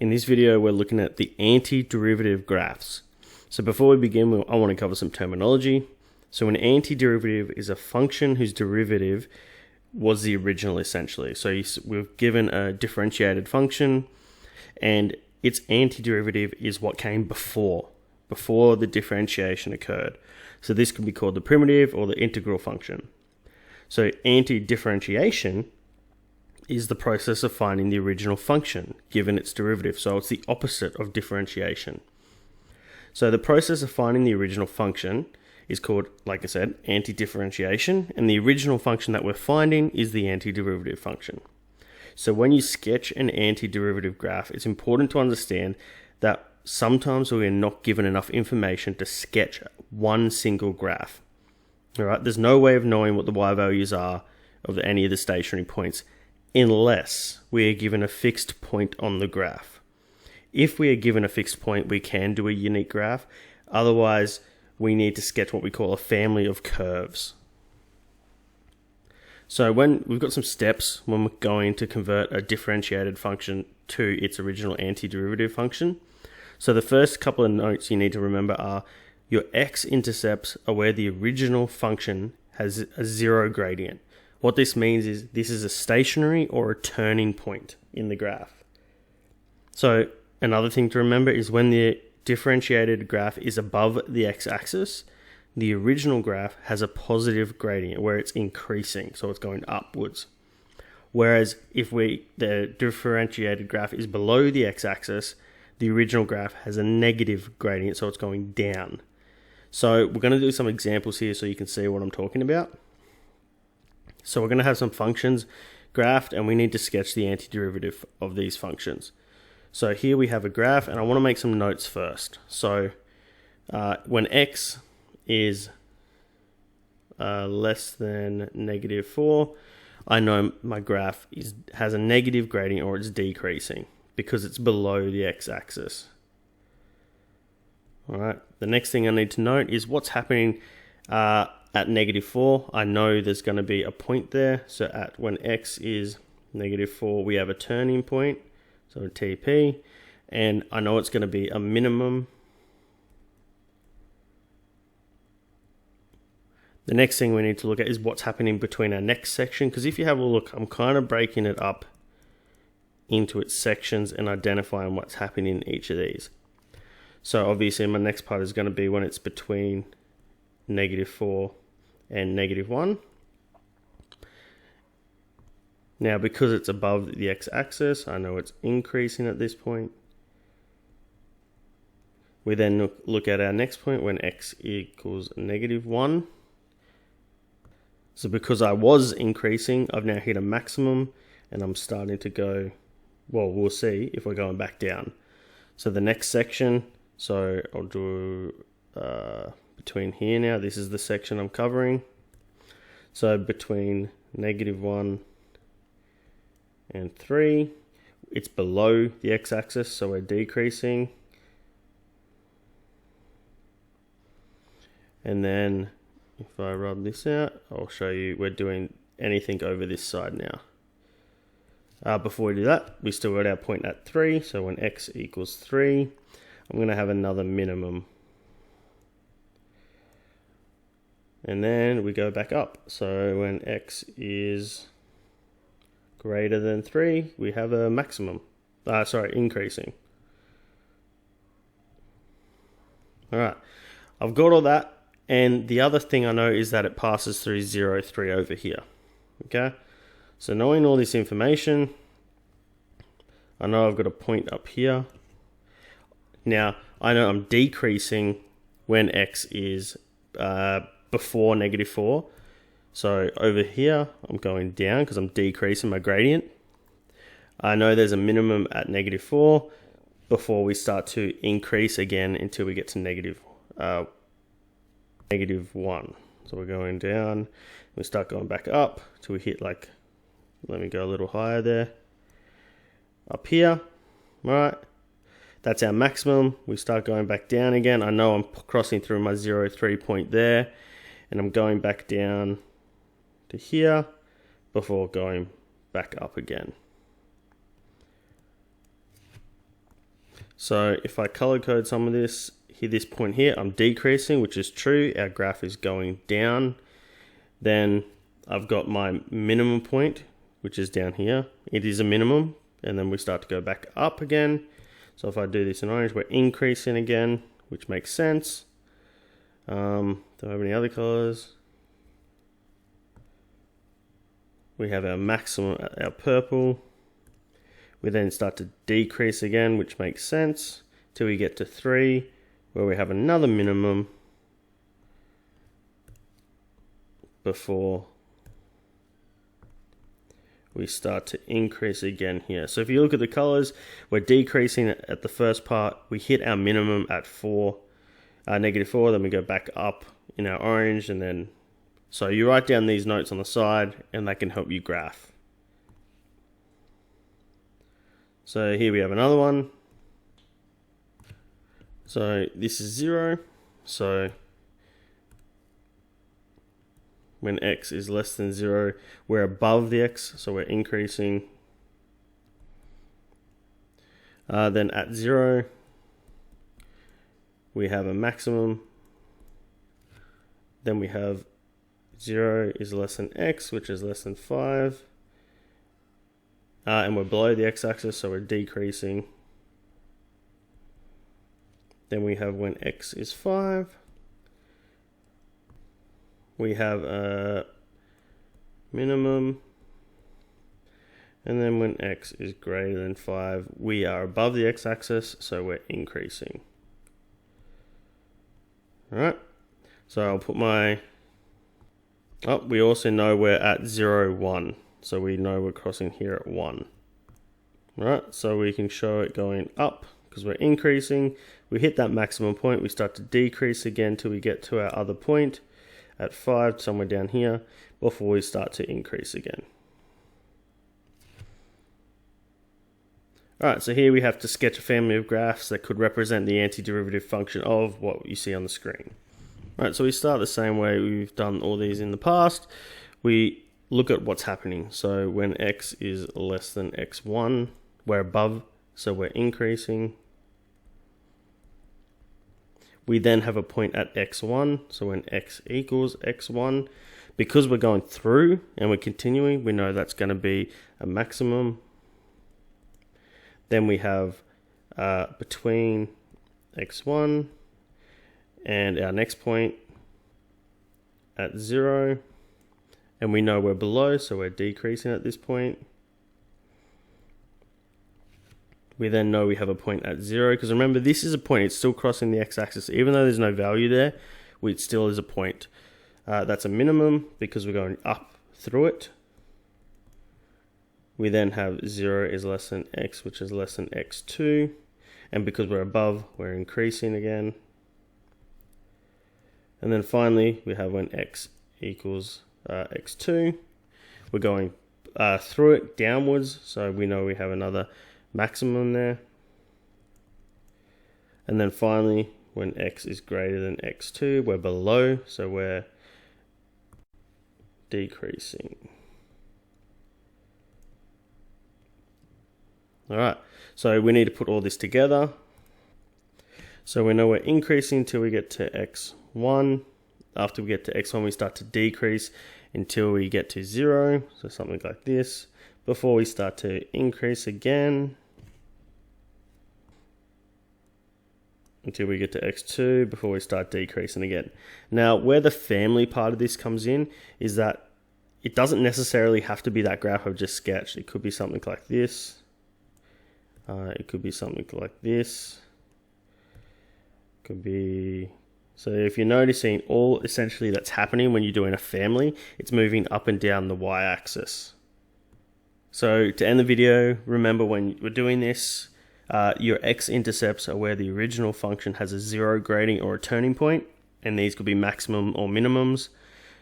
In this video, we're looking at the antiderivative graphs. So before we begin, I want to cover some terminology. So an antiderivative is a function whose derivative was the original, essentially. So we've given a differentiated function, and its antiderivative is what came before the differentiation occurred. So this could be called the primitive or the integral function. So anti-differentiation is the process of finding the original function given its derivative. So it's the opposite of differentiation. So the process of finding the original function is called, like I said, anti-differentiation, and the original function that we're finding is the antiderivative function. So when you sketch an antiderivative graph, it's important to understand that sometimes we are not given enough information to sketch one single graph. All right, there's no way of knowing what the y values are of any of the stationary points unless we are given a fixed point on the graph. If we are given a fixed point, we can do a unique graph. Otherwise, we need to sketch what we call a family of curves. So when we've got some steps when we're going to convert a differentiated function to its original antiderivative function. So the first couple of notes you need to remember are your x-intercepts are where the original function has a zero gradient. What this means is this is a stationary or a turning point in the graph. So another thing to remember is when the differentiated graph is above the x-axis, the original graph has a positive gradient where it's increasing, so it's going upwards. Whereas if the differentiated graph is below the x-axis, the original graph has a negative gradient, so it's going down. So we're going to do some examples here so you can see what I'm talking about. So we're going to have some functions graphed, and we need to sketch the antiderivative of these functions. So here we have a graph, and I want to make some notes first. So when x is less than -4, I know my graph has a negative gradient, or it's decreasing, because it's below the x-axis. All right. The next thing I need to note is what's happening at -4. I know there's going to be a point there. So when x is -4, we have a turning point, so a TP, and I know it's going to be a minimum. The next thing we need to look at is what's happening between our next section, because if you have a look, I'm kind of breaking it up into its sections and identifying what's happening in each of these. So obviously my next part is going to be when it's between -4 and -1. Now because it's above the x-axis, I know it's increasing at this point. We then look at our next point when x equals -1. So because I was increasing, I've now hit a maximum and I'm starting to go, well, we'll see if we're going back down. So the next section, so I'll do between here now, this is the section I'm covering. So between -1 and 3, it's below the x-axis, so we're decreasing. And then if I rub this out, I'll show you we're doing anything over this side now. Before we do that, we still got our point at 3, so when x equals 3, I'm going to have another minimum. And then we go back up. So when x is greater than 3, we have a maximum. Increasing. Alright, I've got all that. And the other thing I know is that it passes through 0, 3 over here. Okay? So knowing all this information, I know I've got a point up here. Now, I know I'm decreasing when x is before -4. So over here, I'm going down because I'm decreasing my gradient. I know there's a minimum at -4 before we start to increase again until we get to -1. So we're going down. We start going back up till we hit let me go a little higher there. Up here, right? That's our maximum. We start going back down again. I know I'm crossing through my 0, 3 point there, and I'm going back down to here before going back up again. So if I color code some of this, this point here, I'm decreasing, which is true. Our graph is going down. Then I've got my minimum point, which is down here. It is a minimum, and then we start to go back up again. So if I do this in orange, we're increasing again, which makes sense. Don't have any other colors. We have our maximum at our purple. We then start to decrease again, which makes sense, till we get to 3, where we have another minimum before we start to increase again here. So if you look at the colors, we're decreasing at the first part. We hit our minimum at -4, then we go back up in our orange, and then, so you write down these notes on the side, and that can help you graph. So here we have another one. So this is 0. So when x is less than 0, we're above the x, so we're increasing. Then at 0, we have a maximum. Then we have 0 is less than x, which is less than 5. And we're below the x-axis, so we're decreasing. Then we have when x is 5. We have a minimum. And then when x is greater than 5, we are above the x-axis, so we're increasing. Alright, so I'll put my... Oh, we also know we're at 0, 1. So we know we're crossing here at 1. Right, so we can show it going up because we're increasing. We hit that maximum point, we start to decrease again till we get to our other point at 5, somewhere down here, before we start to increase again. Alright, so here we have to sketch a family of graphs that could represent the antiderivative function of what you see on the screen. Alright, so we start the same way we've done all these in the past. We look at what's happening. So when x is less than x1, we're above, so we're increasing. We then have a point at x1, so when x equals x1, because we're going through and we're continuing, we know that's going to be a maximum. Then we have between x1 and our next point at 0, and we know we're below, so we're decreasing at this point. We then know we have a point at 0, because remember, this is a point, it's still crossing the x-axis. Even though there's no value there, it still is a point. That's a minimum, because we're going up through it. We then have 0 is less than x, which is less than x2. And because we're above, we're increasing again. And then finally, we have when x equals x2. We're going through it downwards, so we know we have another maximum there. And then finally, when x is greater than x2, we're below, so we're decreasing. Alright, so we need to put all this together. So we know we're increasing until we get to x1. After we get to x1, we start to decrease until we get to 0, so something like this, before we start to increase again until we get to x2, before we start decreasing again. Now, where the family part of this comes in is that it doesn't necessarily have to be that graph I've just sketched. It could be something like this. It could be something like this. Could be... So if you're noticing, all essentially that's happening when you're doing a family, it's moving up and down the y-axis. So to end the video, remember when we're doing this, your x-intercepts are where the original function has a 0 gradient or a turning point, and these could be maximum or minimums.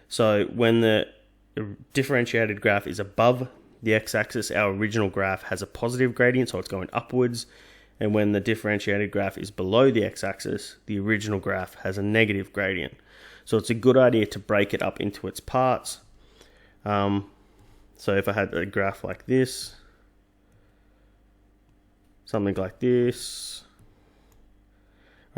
So when the differentiated graph is above the x-axis, our original graph has a positive gradient, so it's going upwards. And when the differentiated graph is below the x-axis, the original graph has a negative gradient. So it's a good idea to break it up into its parts. So if I had a graph like this, something like this,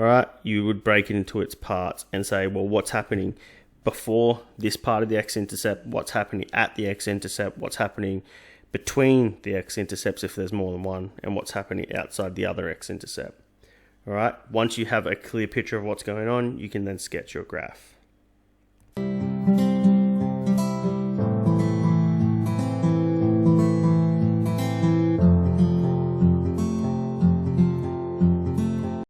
all right, you would break it into its parts and say, well, what's happening before this part of the x-intercept, what's happening at the x-intercept, what's happening between the x-intercepts if there's more than one, and what's happening outside the other x-intercept. All right, once you have a clear picture of what's going on, you can then sketch your graph.